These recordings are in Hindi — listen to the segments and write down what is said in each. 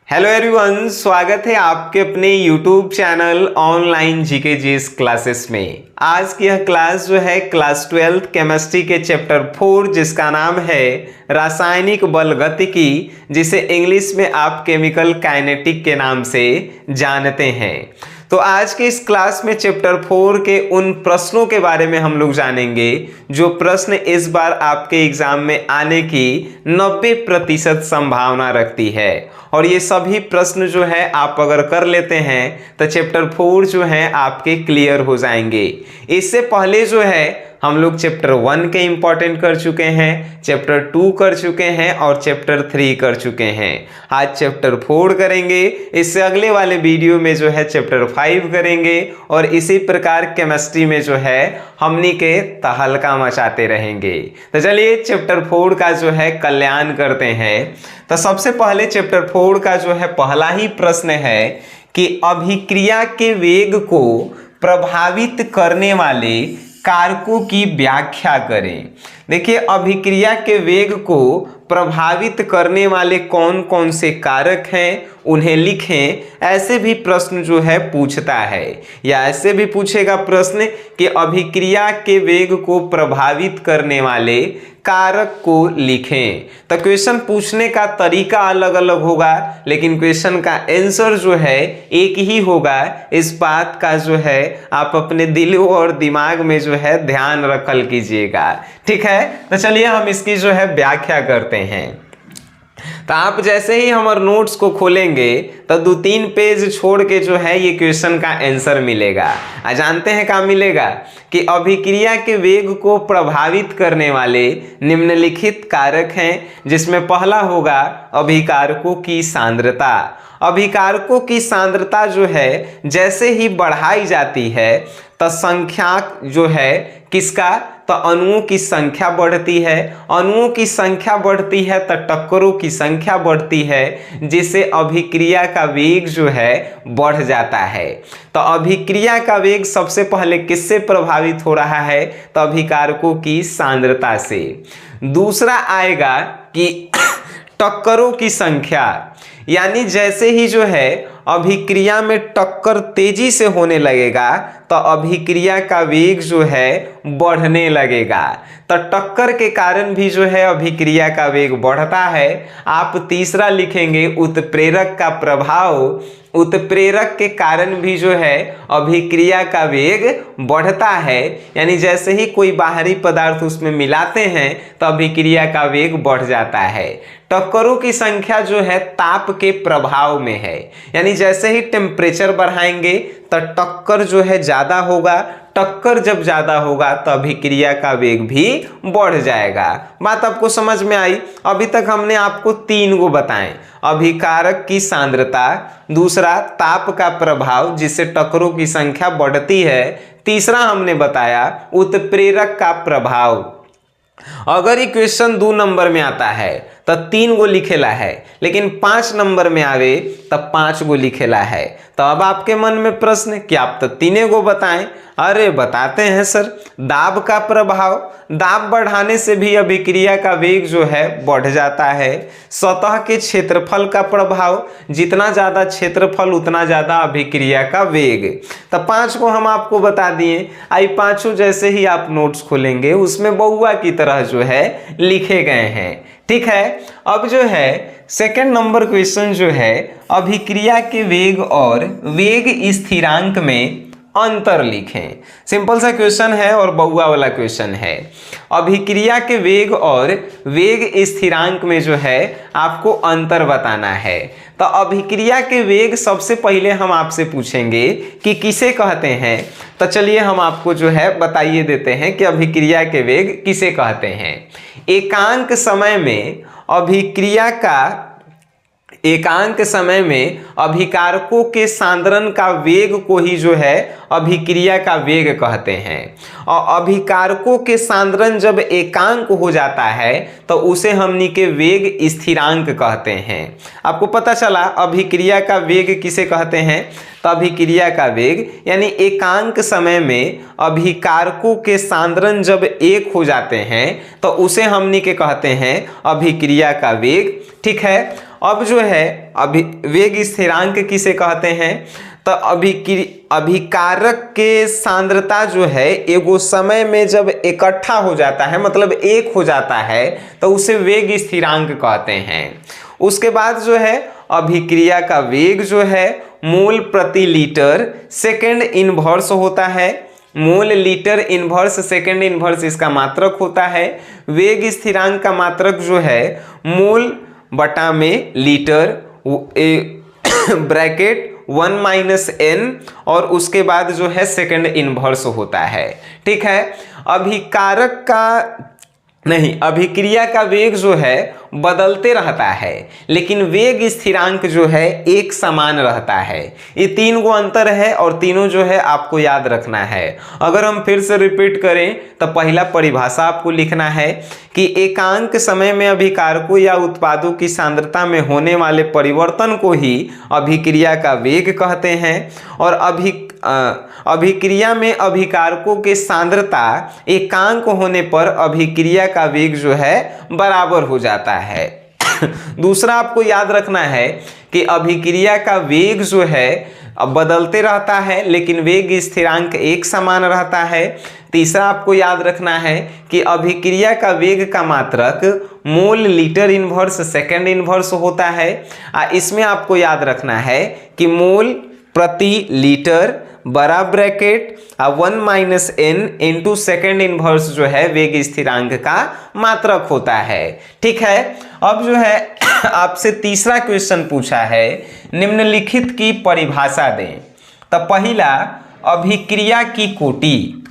हेलो एवरीवन, स्वागत है आपके अपने YouTube channel online GK GS classes में। आज की यह क्लास जो है क्लास 12 केमिस्ट्री के चैप्टर 4 जिसका नाम है रासायनिक बलगतिकी, जिसे इंग्लिश में आप केमिकल काइनेटिक के नाम से जानते हैं। तो आज के इस क्लास में चैप्टर 4 के उन प्रश्नों के बारे में हम लोग जानेंगे जो प्रश्न इस बार आपके एग्जाम में आने की 90% संभावना रखती है। और ये सभी प्रश्न जो है आप अगर कर लेते हैं तो चैप्टर 4 जो है आपके क्लियर हो जाएंगे। इससे पहले जो है हम लोग चैप्टर 1 के इंपॉर्टेंट कर चुके हैं, चैप्टर 2 कर चुके हैं और चैप्टर 3 कर चुके हैं। आज चैप्टर 4 करेंगे, इससे अगले वाले वीडियो में जो है चैप्टर 5 करेंगे और इसी प्रकार केमिस्ट्री में जो है हमनी के तहलका मचाते रहेंगे। तो चलिए चैप्टर 4 का जो है कल्याण करते हैं। तो सबसे पहले चैप्टर 4 का जो है पहला ही प्रश्न है कि अभिक्रिया के वेग को प्रभावित करने वाले कारकों की व्याख्या करें। देखिए, अभिक्रिया के वेग को प्रभावित करने वाले कौन कौन से कारक हैं उन्हें लिखें। ऐसे भी प्रश्न जो है पूछता है, या ऐसे भी पूछेगा प्रश्न कि अभिक्रिया के वेग को प्रभावित करने वाले कारक को लिखें। तो क्वेश्चन पूछने का तरीका अलग अलग होगा, लेकिन क्वेश्चन का आंसर जो है एक ही होगा। इस बात का जो है आप अपने दिल और दिमाग में जो है ध्यान रखल कीजिएगा, ठीक है। तो चलिए हम इसकी जो है व्याख्या करते हैं। तो आप जैसे ही हमारे नोट्स को खोलेंगे तो 2-3 पेज छोड़ के जो है ये क्वेश्चन का आंसर मिलेगा। जानते हैं क्या मिलेगा कि अभिक्रिया के वेग को प्रभावित करने वाले निम्नलिखित कारक हैं, जिसमें पहला होगा अभिकारकों की सांद्रता। अभिकारकों की सांद्रता जो है जैसे ही बढ़ाई जाती है तो संख्या जो है किसका, तो अणुओं की संख्या बढ़ती है। अणुओं की संख्या बढ़ती है तो टक्करों की संख्या बढ़ती है, जिससे अभिक्रिया का वेग जो है बढ़ जाता है। तो अभिक्रिया का वेग सबसे पहले किससे प्रभावित हो रहा है, तो अभिकारकों की सांद्रता से। दूसरा आएगा कि टक्करों की संख्या, यानी जैसे ही जो है अभिक्रिया में टक्कर तेजी से होने लगेगा तो अभिक्रिया का वेग जो है बढ़ने लगेगा। तो टक्कर के कारण भी जो है अभिक्रिया का वेग बढ़ता है। आप तीसरा लिखेंगे उत्प्रेरक का प्रभाव। उत्प्रेरक के कारण भी जो है अभिक्रिया का वेग बढ़ता है, यानी जैसे ही कोई बाहरी पदार्थ उसमें मिलाते हैं तो अभिक्रिया का वेग बढ़ जाता है। टक्करों की संख्या जो है ताप के प्रभाव में है, यानी जैसे ही टेम्परेचर बढ़ाएंगे तो टक्कर जो है ज़्यादा होगा। टक्कर जब ज़्यादा होगा तो अभिक्रिया का वेग भी बढ़ जाएगा। बात आपको समझ में आई। अभी तक हमने आपको 3 को बताएं, अभिकारक की सांद्रता, दूसरा ताप का प्रभाव जिससे टक्करों की संख्या बढ़ती है, तीसरा हमने बताया उत्प्रेरक का प्रभाव। अगर ये क्वेश्चन 2 नंबर में आता है तो 3 गो लिखेला है, लेकिन 5 नंबर में आवे तब 5 गो लिखेला है। तो अब आपके मन में प्रश्न कि आप तो 3 गो बताएं। अरे बताते हैं सर। दाब का प्रभाव, दाब बढ़ाने से भी अभिक्रिया का वेग जो है बढ़ जाता है। सतह के क्षेत्रफल का प्रभाव, जितना ज़्यादा क्षेत्रफल उतना ज़्यादा अभिक्रिया का वेग। तो 5 को हम आपको बता दिए। आई 5 जैसे ही आप नोट्स खोलेंगे उसमें बउआ की तरह जो है लिखे गए हैं, ठीक है। अब जो है सेकंड नंबर क्वेश्चन जो है अभिक्रिया के वेग और वेग स्थिरांक में अंतर लिखें। सिंपल सा क्वेश्चन है और बउआ वाला क्वेश्चन है। अभिक्रिया के वेग और वेग स्थिरांक में जो है आपको अंतर बताना है। तो अभिक्रिया के वेग सबसे पहले हम आपसे पूछेंगे कि किसे कहते हैं। तो चलिए हम आपको जो है बताइए देते हैं कि अभिक्रिया के वेग किसे कहते हैं। एकांक समय में अभिकारकों के सांद्रण का वेग को ही जो है अभिक्रिया का वेग कहते हैं। और अभिकारकों के सांद्रण जब एकांक हो जाता है तो उसे हमनी के वेग स्थिरांक कहते हैं। आपको पता चला अभिक्रिया का वेग किसे कहते हैं। तो अभिक्रिया का वेग यानी एकांक समय में अभिकारकों के सांद्रण जब एक हो जाते हैं तो उसे हमनी के कहते हैं अभिक्रिया का वेग, ठीक है। अब जो है वेग स्थिरांक किसे कहते हैं, तो अभिकारक के सांद्रता जो है एगो समय में जब इकट्ठा हो जाता है, मतलब एक हो जाता है, तो उसे वेग स्थिरांक कहते हैं। उसके बाद जो है अभिक्रिया का वेग जो है मोल प्रति लीटर सेकंड इनवर्स होता है। Mole litre inverse second inverse इसका मात्रक होता है। वेग स्थिरांक का मात्रक जो है मोल बटा में लीटर ब्रैकेट 1 - n और उसके बाद जो है सेकंड इनवर्स होता है। ठीक है, अभिक्रिया का वेग जो है बदलते रहता है, लेकिन वेग स्थिरांक जो है एक समान रहता है। ये 3 गो अंतर है और तीनों जो है आपको याद रखना है। अगर हम फिर से रिपीट करें तो पहला परिभाषा आपको लिखना है कि एकांक समय में अभिकारकों या उत्पादों की सांद्रता में होने वाले परिवर्तन को ही अभिक्रिया का वेग कहते हैं। और अभिक्रिया में अभिकारकों के सांद्रता एकांक होने पर अभिक्रिया का वेग जो है बराबर हो जाता है। दूसरा आपको याद रखना है कि अभिक्रिया का वेग जो है बदलते रहता है, लेकिन वेग स्थिरांक एक समान रहता है। तीसरा आपको याद रखना है कि अभिक्रिया का वेग का मात्रक mole litre inverse second inverse होता है। इसमें आपको याद रखना है कि मोल प्रति लीटर बड़ा bracket 1 - n into second inverse जो है वेग स्थिरांक का मात्रक होता है। ठीक है, अब जो है आपसे तीसरा क्वेश्चन पूछा है, निम्नलिखित की परिभाषा दें। तो पहला अभिक्रिया की कोटि।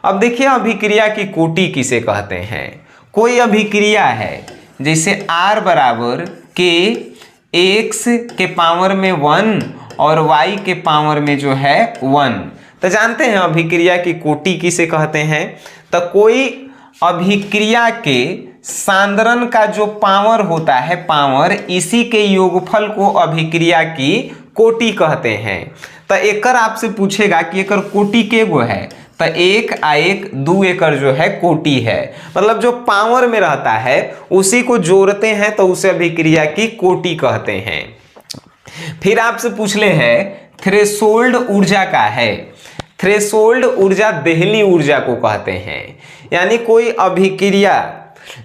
अब देखिए अभिक्रिया की कोटि किसे कहते हैं। कोई अभिक्रिया है जैसे r बराबर के x के पावर में 1 और y के पावर में जो है 1, तो जानते हैं अभिक्रिया की कोटि किसे कहते हैं। तो कोई अभिक्रिया के सांद्रण का जो पावर होता है, पावर इसी के योगफल को अभिक्रिया की कोटि कहते हैं। तो एकर आपसे पूछेगा कि एकर कोटि केगो है, तो 1 आ 1 2 एकर जो है कोटि है, मतलब जो पावर में रहता है उसी को जोड़ते हैं तो उसे अभिक्रिया की कोटि कहते हैं। फिर आपसे पूछ ले है थ्रेशोल्ड ऊर्जा का है। थ्रेशोल्ड ऊर्जा देहली ऊर्जा को कहते हैं। यानी कोई अभिक्रिया,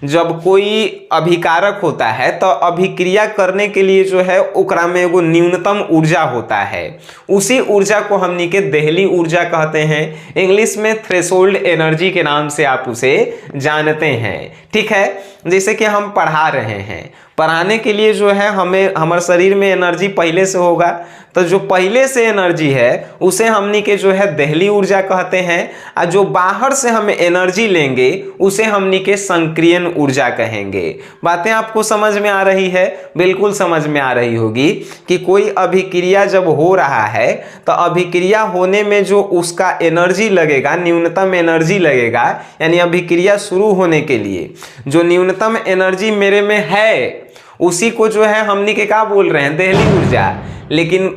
जब कोई अभिकारक होता है तो अभिक्रिया करने के लिए जो है ओकरा में एगो न्यूनतम ऊर्जा होता है, उसी ऊर्जा को हमनी के देहली ऊर्जा कहते हैं। इंग्लिश में थ्रेशोल्ड एनर्जी के नाम से आप उसे जानते हैं। ठीक है, जैसे कि हम पढ़ा रहे हैं, पढ़ाने के लिए जो है हमारे शरीर में एनर्जी पहले से होगा, तो जो पहले से एनर्जी है उसे हमनी के जो है देहली ऊर्जा कहते हैं, और जो बाहर से हम एनर्जी लेंगे उसे हमनी के संक्रियन ऊर्जा कहेंगे। बातें आपको समझ में आ रही है? बिल्कुल समझ में आ रही होगी कि कोई अभिक्रिया जब हो रहा है तो अभिक्रिया होने में जो उसका एनर्जी लगेगा, न्यूनतम एनर्जी लगेगा, यानी अभिक्रिया शुरू होने के लिए जो न्यूनतम एनर्जी मेरे में है उसी को जो है हमनी के क्या बोल रहे हैं, देहली ऊर्जा। लेकिन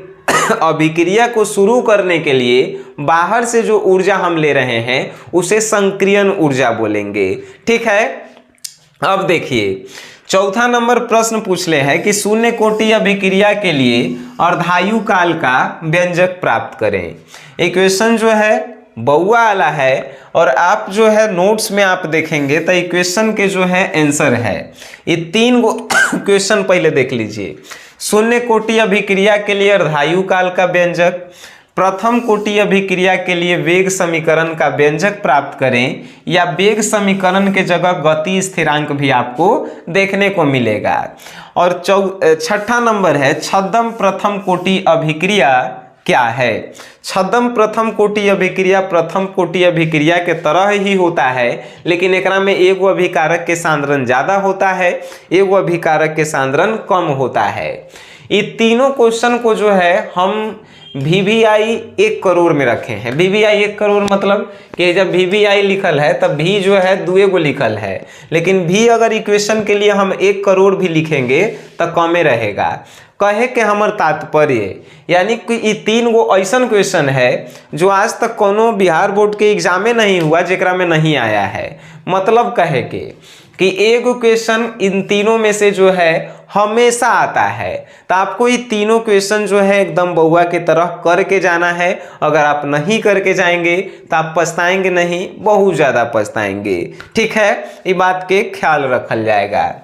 अभिक्रिया को शुरू करने के लिए बाहर से जो ऊर्जा हम ले रहे हैं उसे संक्रियन ऊर्जा बोलेंगे। ठीक है, अब देखिए चौथा नंबर प्रश्न पूछ ले है कि शून्य कोटि अभिक्रिया के लिए अर्धायु काल का व्यंजक प्राप्त करें। इक्वेशन जो है बउआ वाला है और आप जो है नोट्स में आप देखेंगे तो इक्वेशन के जो है आंसर है। ये 3 गो क्वेश्चन पहले देख लीजिए। शून्य कोटि अभिक्रिया के लिए अर्धायु काल का व्यंजक, प्रथम कोटि अभिक्रिया के लिए वेग समीकरण का व्यंजक प्राप्त करें, या वेग समीकरण के जगह गति स्थिरांक भी आपको देखने को मिलेगा। और छठा नंबर है छद्म प्रथम कोटि अभिक्रिया क्या है। छद्म प्रथम कोटि अभिक्रिया के तरह ही होता है, लेकिन एकरा में एगो अभिकारक के सांद्रण ज्यादा होता है, एगो अभिकारक के सांद्रण कम होता है। ये तीनों क्वेश्चन को जो है हम VVI 1 करोड़ में रखे हैं। VVI 1 करोड़ मतलब कि जब VVI लिखल है तब भी जो है 2 गो लिखल है, लेकिन भी अगर इक्वेशन के लिए हम 1 करोड़ भी लिखेंगे तो कमे रहेगा। कहे के हमर तात्पर्य यानी कि ये 3 गो ऐसा क्वेश्चन है जो आज तक कोनो बिहार बोर्ड के एग्जामे नहीं हुआ जेकरा में नहीं आया है। मतलब कहे के कि एक क्वेश्चन इन तीनों में से जो है हमेशा आता है। तो आपको ये तीनों क्वेश्चन जो है एकदम बउआ की तरह करके जाना है। अगर आप नहीं करके जाएंगे तो आप पछताएंगे नहीं, बहुत ज़्यादा पछताएंगे। ठीक है, ये बात के ख्याल रखल जाएगा।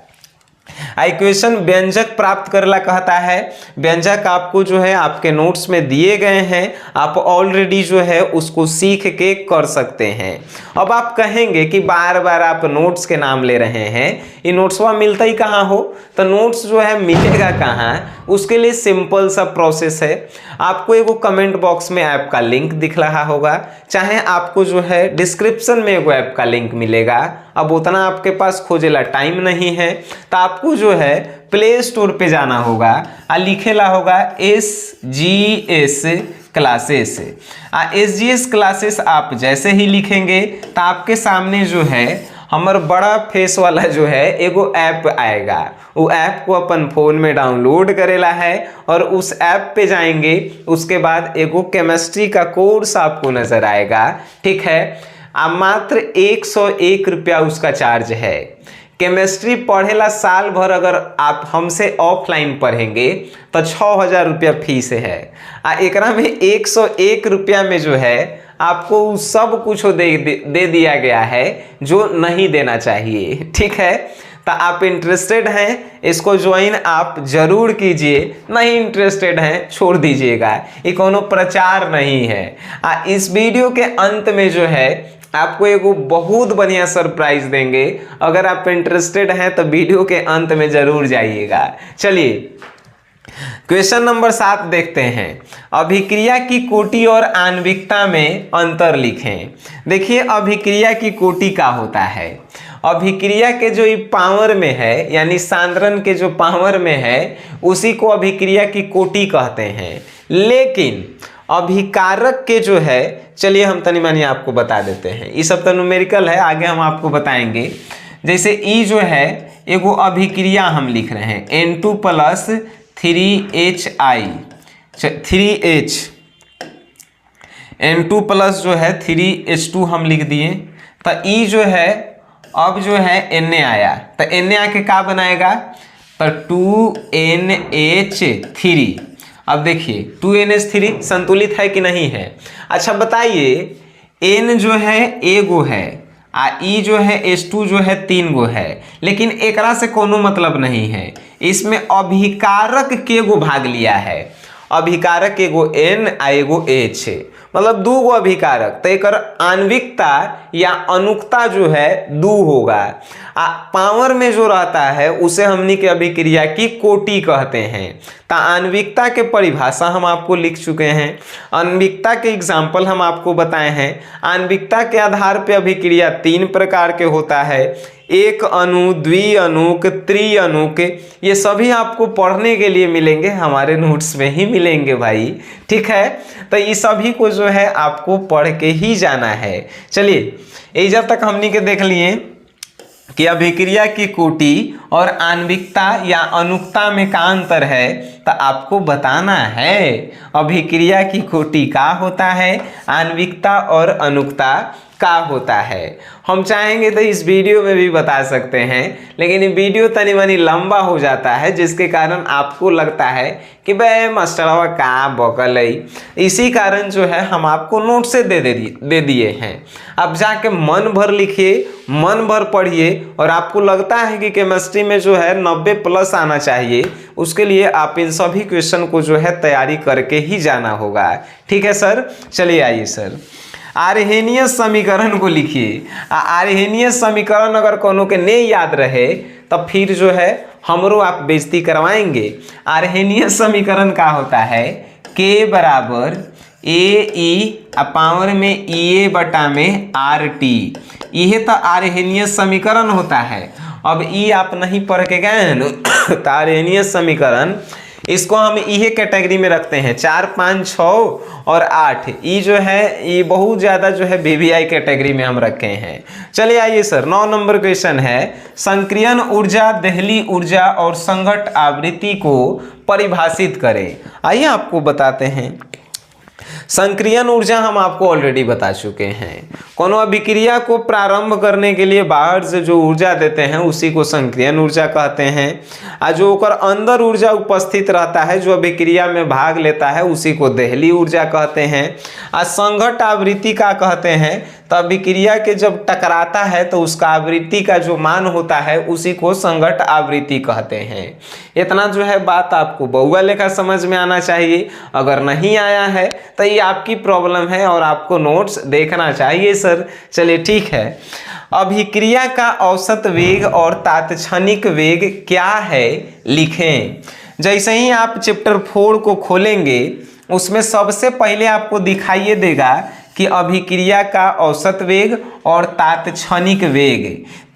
इक्वेशन व्यंजक प्राप्त करला कहता है। व्यंजक आपको जो है आपके नोट्स में दिए गए हैं, आप ऑलरेडी जो है उसको सीख के कर सकते हैं। अब आप कहेंगे कि बार बार आप नोट्स के नाम ले रहे हैं, ये नोट्सवा मिलता ही कहाँ हो? तो नोट्स जो है मिलेगा कहाँ, उसके लिए सिंपल सा प्रोसेस है। आपको एगो कमेंट बॉक्स में ऐप का लिंक दिख रहा होगा, चाहे आपको जो है डिस्क्रिप्शन में एगो ऐप का लिंक मिलेगा। अब उतना आपके पास खोजेला टाइम नहीं है, तो आपको जो है प्ले स्टोर पे जाना होगा और लिखेला होगा SGS क्लासेस। SGS क्लासेस आप जैसे ही लिखेंगे तो आपके सामने जो है हमारा बड़ा फेस वाला जो है एगो ऐप आएगा। वो ऐप को अपन फोन में डाउनलोड करेला है और उस ऐप पे जाएंगे, उसके बाद एगो केमिस्ट्री का कोर्स आपको नजर आएगा। ठीक है, मात्र 101 रुपया उसका चार्ज है। केमिस्ट्री पढ़ेला साल भर अगर आप हमसे ऑफलाइन पढ़ेंगे तो 6000 रुपया फीस है। एकरा में 101 रुपया में जो है आपको सब कुछ दे दिया गया है जो नहीं देना चाहिए। ठीक है, तो आप इंटरेस्टेड हैं इसको ज्वाइन आप जरूर कीजिए, नहीं इंटरेस्टेड हैं छोड़ दीजिएगा, ये कोनो प्रचार नहीं है। इस वीडियो के अंत में जो है आपको एगो बहुत बढ़िया सरप्राइज देंगे। अगर आप इंटरेस्टेड हैं तो वीडियो के अंत में जरूर जाइएगा। चलिए क्वेश्चन नंबर 7 देखते हैं। अभिक्रिया की कोटि और आणविकता में अंतर लिखें। देखिए अभिक्रिया की कोटि क्या होता है? अभिक्रिया के जो पावर में है, यानी सांद्रण के जो पावर में है, उसी को अभिक्रिया की कोटि कहते हैं। लेकिन अभिकारक के जो है, चलिए हम तनी मनी आपको बता देते हैं, ये सब तो न्यूमेरिकल है, आगे हम आपको बताएंगे। जैसे ई जो है एगो अभिक्रिया हम लिख रहे हैं N2 plus 3HI 3H N2 plus जो है 3H2 हम लिख दिए। तो ई जो है अब जो है Na आया, तो Na आके क्या बनाएगा? तो 2NH3। अब देखिए 2NH3 संतुलित है कि नहीं है? अच्छा बताइए, N जो है एगो है ई जो है H2 जो है 3 गो है, लेकिन एकरा से कोनो मतलब नहीं है। इसमें अभिकारक के गो भाग लिया है, अभिकारक एगो N आ एगो H, मतलब 2 गो अभिकारक, तो एक आणविकता या अनुकता जो है 2 होगा। पावर में जो रहता है उसे हमनी के अभिक्रिया की कोटि कहते हैं। तो आणविकता के परिभाषा हम आपको लिख चुके हैं, आणविकता के एग्जाम्पल हम आपको बताए हैं। आणविकता के आधार पे अभिक्रिया 3 प्रकार के होता है, एक अणु, द्विअणुक, त्रिअणुक। ये सभी आपको पढ़ने के लिए मिलेंगे, हमारे नोट्स में ही मिलेंगे भाई। ठीक है, तो ये सभी को जो है आपको पढ़ के ही जाना है। चलिए ये जब तक हमनी के देख लिए कि अभिक्रिया की कोटि और आणविकता या अनुकता में क्या अंतर है, तो आपको बताना है अभिक्रिया की कोटि क्या होता है, आणविकता और अनुकता क्या होता है। हम चाहेंगे तो इस वीडियो में भी बता सकते हैं, लेकिन ये वीडियो तनी मनी लंबा हो जाता है, जिसके कारण आपको लगता है कि भाई मास्टरवा का बकल है। इसी कारण जो है हम आपको नोट से दे दिए हैं। अब जाके मन भर लिखिए, मन भर पढ़िए, और आपको लगता है कि केमिस्ट्री में जो है 90 प्लस आना चाहिए, उसके लिए आप इन सभी क्वेश्चन को जो है तैयारी करके ही जाना होगा। ठीक है सर, चलिए आइए सर आर्हेनियस समीकरण को लिखिए। आर्हेनियस समीकरण अगर कोनो के नहीं याद रहे तब फिर जो है हमरो आप बेइज्जती करवाएंगे। आर्हेनियस समीकरण क्या होता है? K बराबर AE पावर में EA बटा में RT, यह तो आर्हेनियस समीकरण होता है। अब ई आप नहीं पढ़ के गए हैं तो आर्हेनियस समीकरण इसको हम इहे कैटेगरी में रखते हैं 4, 5, 6 और 8। ई जो है ये बहुत ज़्यादा जो है VVI कैटेगरी में हम रखे हैं। चलिए आइए सर 9 नंबर क्वेश्चन है, संक्रियन ऊर्जा, दहली ऊर्जा और संघट्ट आवृत्ति को परिभाषित करें। आइए आपको बताते हैं। संक्रियन ऊर्जा हम आपको ऑलरेडी बता चुके हैं। कोनो अभिक्रिया को प्रारंभ करने के लिए बाहर से जो ऊर्जा देते हैं उसी को संक्रियन ऊर्जा कहते हैं। और जो ओकर अंदर ऊर्जा उपस्थित रहता है, जो अभिक्रिया में भाग लेता है, उसी को देहली ऊर्जा कहते हैं। और संघट्ट आवृत्ति का कहते हैं, तो अभिक्रिया के जब टकराता है तो उसका आवृत्ति का जो मान होता है उसी को संघट्ट आवृत्ति कहते हैं। इतना जो है बात आपको बहुआ लेखा समझ में आना चाहिए। अगर नहीं आया है तो ये आपकी प्रॉब्लम है और आपको नोट्स देखना चाहिए सर। चलिए ठीक है। अभिक्रिया का औसत वेग और तात्क्षणिक वेग क्या है लिखें। जैसे ही आप चैप्टर 4 को खोलेंगे उसमें सबसे पहले आपको दिखाई देगा कि अभिक्रिया का औसत वेग और तात्क्षणिक वेग।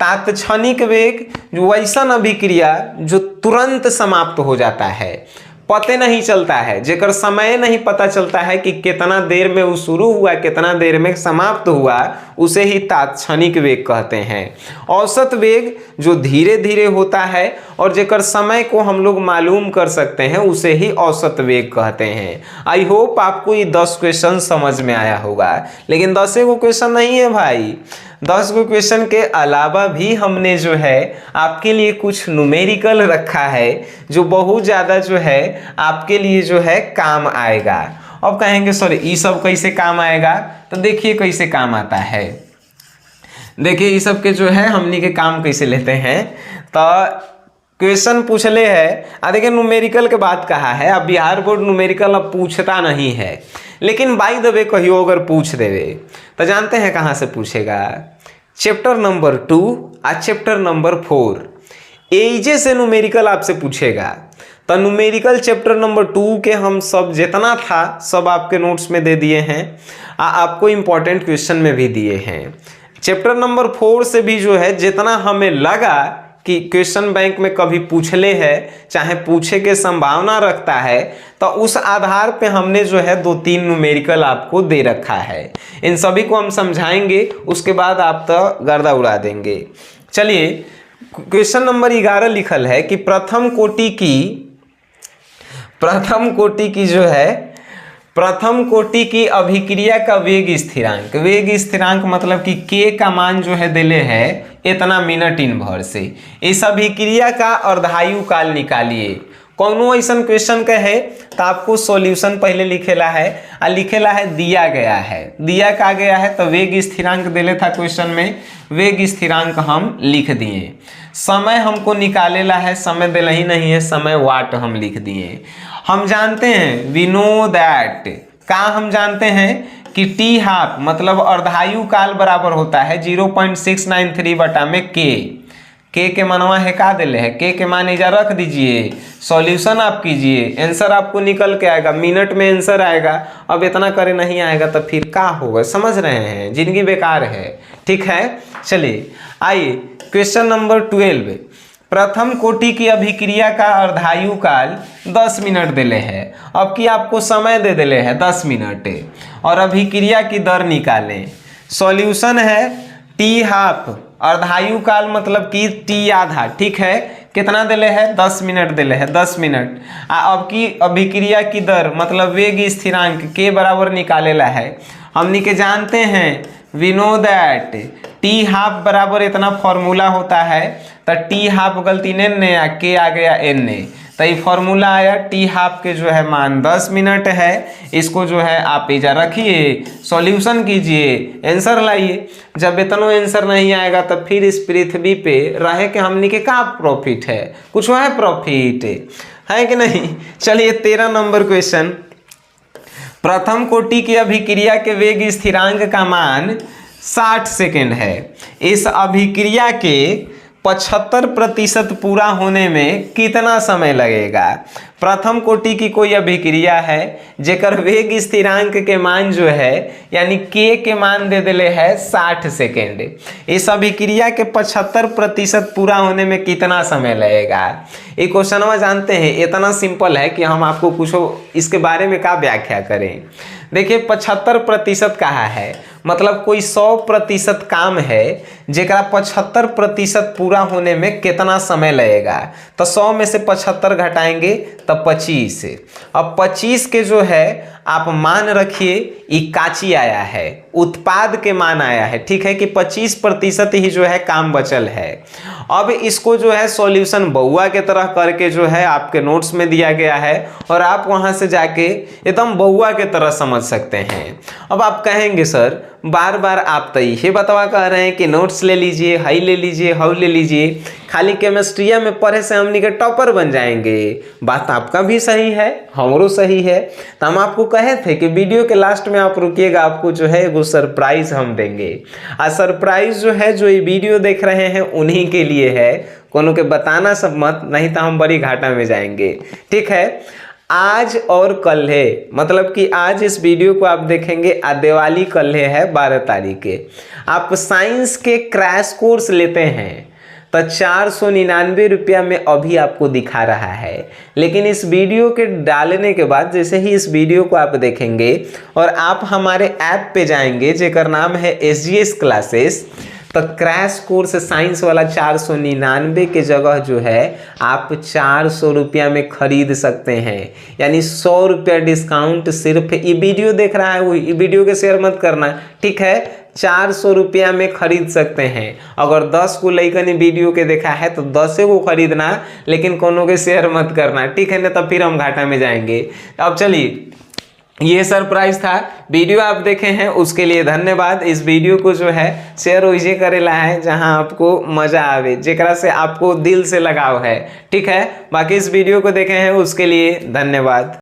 तात्क्षणिक वेग जो वैसा अभिक्रिया जो तुरंत समाप्त हो जाता है, पते नहीं चलता है, जेकर समय नहीं पता चलता है कि कितना देर में वो शुरू हुआ कितना देर में समाप्त हुआ, उसे ही तात्क्षणिक वेग कहते हैं। औसत वेग जो धीरे धीरे होता है और जेकर समय को हम लोग मालूम कर सकते हैं उसे ही औसत वेग कहते हैं। आई होप आपको ये 10 क्वेश्चन समझ में आया होगा। लेकिन 10 को क्वेश्चन नहीं है भाई, 10 को क्वेश्चन के अलावा भी हमने जो है आपके लिए कुछ न्यूमेरिकल रखा है जो बहुत ज़्यादा जो है आपके लिए जो है काम आएगा। अब कहेंगे सर ये सब कैसे काम आएगा, तो देखिए कैसे काम आता है। देखिए ये सब के जो है हमनी के काम कैसे लेते हैं। तो क्वेश्चन पूछले है, देखिए न्यूमेरिकल के बात कहा है। अब बिहार बोर्ड न्यूमेरिकल अब पूछता नहीं है, लेकिन बाय द वे कहियो अगर पूछ देवे तो जानते हैं कहाँ से पूछेगा। चैप्टर नंबर 2 और चैप्टर नंबर 4 एजे से न्यूमेरिकल आपसे पूछेगा। तो न्यूमेरिकल चैप्टर नंबर 2 के हम सब जितना था सब आपके नोट्स में दे दिए हैं, आपको इम्पोर्टेंट क्वेश्चन में भी दिए हैं। चैप्टर नंबर 4 से भी जो है जितना हमें लगा कि क्वेश्चन बैंक में कभी पूछले है चाहे पूछे के संभावना रखता है, तो उस आधार पे हमने जो है 2-3 न्यूमेरिकल आपको दे रखा है। इन सभी को हम समझाएंगे, उसके बाद आप तो गर्दा उड़ा देंगे। चलिए क्वेश्चन नंबर 11 लिखल है कि प्रथम कोटि की अभिक्रिया का वेग स्थिरांक मतलब कि के का मान जो है दिले है इतना मिनट इन भर से। इस अभिक्रिया का अर्धायु काल निकालिए। कौनो ऐसा क्वेश्चन का है तो आपको सॉल्यूशन पहले लिखेला है और लिखेला है दिया गया है तो वेग स्थिरांक दिले था क्वेश्चन में, वेग स्थिरांक हम लिख दिए। समय हमको निकालेला है, समय दिला ही नहीं है, समय वाट हम लिख दिए। हम जानते हैं वी नो दैट का हम जानते हैं कि टी हाफ मतलब अर्धायु काल बराबर होता है 0.693 बटा में के मनवा है का दिले है, के मान इजा रख दीजिए, सॉल्यूशन आप कीजिए, आंसर आपको निकल के आएगा, मिनट में आंसर आएगा। अब इतना करे नहीं आएगा तो फिर का होगा, समझ रहे हैं, जिंदगी बेकार है। ठीक है, चलिए आइए क्वेश्चन नंबर 12। प्रथम कोटि की अभिक्रिया का अर्धायु काल 10 मिनट दिले है। अब की आपको समय दे दिले है 10 मिनट और अभिक्रिया की दर निकालें। सॉल्यूशन है टी हाफ, अर्धायु काल मतलब कि टी आधा, ठीक है, कितना दिले है 10 मिनट दिले है, 10 मिनट। अब की अभिक्रिया की दर मतलब वेग स्थिरांक के बराबर निकालेला है। हमनी के जानते हैं we know that T half बराबर इतना फॉर्मूला होता है, तो टी हाफ गलती ने आ के आ गया एन ने, तो ये फॉर्मूला आया टी हाफ के जो है मान 10 मिनट है। इसको जो है आप इजा रखिए, सॉल्यूशन कीजिए, आंसर लाइए। जब इतना आंसर नहीं आएगा तो फिर इस पृथ्वी पे रहे के हमनी के का प्रॉफिट है, कुछ है प्रॉफिट है कि नहीं। चलिए 13 नंबर क्वेश्चन। प्रथम कोटि की अभिक्रिया के वेग स्थिरांक का मान 60 सेकेंड है। इस अभिक्रिया के 75% पूरा होने में कितना समय लगेगा। प्रथम कोटि की कोई अभिक्रिया है जेकर वेग स्थिरांक के मान जो है यानी के मान दे दिले है 60 सेकेंड। इस अभिक्रिया के 75% पूरा होने में कितना समय लगेगा। ये क्वेश्चन जानते हैं, इतना सिंपल है कि हम आपको कुछ इसके बारे में क्या व्याख्या करें। देखिए 75% कहा है, मतलब कोई 100% काम है जेकरा 75% पूरा होने में कितना समय लगेगा। तो 100 में से 75 घटाएंगे तब 25। अब 25 के जो है आप मान रखिए ये काची आया है, उत्पाद के मान आया है, ठीक है कि 25% ही जो है काम बचल है। अब इसको जो है सॉल्यूशन बउआ के तरह करके जो है आपके नोट्स में दिया गया है और आप वहां से जाके एकदम बउआ के तरह समझ सकते हैं। अब आप कहेंगे सर बार बार आप तो ये बतवा कह रहे हैं कि नोट्स ले लीजिए, हाई ले लीजिए, हाउ ले लीजिए, खाली केमिस्ट्रिया में पढ़े से हमनी के टॉपर बन जाएंगे। बात आपका भी सही है, हमरो सही है। तो हम आपको कहे थे कि वीडियो के लास्ट में आप रुकिएगा, आपको जो है वो सरप्राइज हम देंगे। और सरप्राइज जो है जो ये वीडियो देख रहे हैं उन्हीं के लिए है, कोनो के बताना सब मत, नहीं तो हम बड़ी घाटा में जाएंगे। ठीक है, आज और कल है, मतलब कि आज इस वीडियो को आप देखेंगे दिवाली कल है 12 तारीख के। आप साइंस के क्रैश कोर्स लेते हैं तो 499 रुपया में अभी आपको दिखा रहा है, लेकिन इस वीडियो के डालने के बाद जैसे ही इस वीडियो को आप देखेंगे और आप हमारे ऐप पे जाएंगे जेकर नाम है SGS क्लासेस, तो क्रैश कोर्स साइंस वाला 499 के जगह जो है आप 400 रुपया में खरीद सकते हैं, यानी 100 रुपया डिस्काउंट। सिर्फ ये वीडियो देख रहा है वो ये वीडियो के शेयर मत करना, ठीक है, 400 रुपया में खरीद सकते हैं। अगर 10 को लइकन वीडियो के देखा है तो 10 को खरीदना, लेकिन कोनो के शेयर मत करना, ठीक है ना, तब फिर हम घाटा में जाएंगे। अब चलिए, ये सरप्राइज था। वीडियो आप देखे हैं उसके लिए धन्यवाद। इस वीडियो को जो है शेयर वैसे करेला है जहां आपको मजा आवे, जेकरा से आपको दिल से लगाव है, ठीक है। बाकी इस वीडियो को देखे हैं उसके लिए धन्यवाद।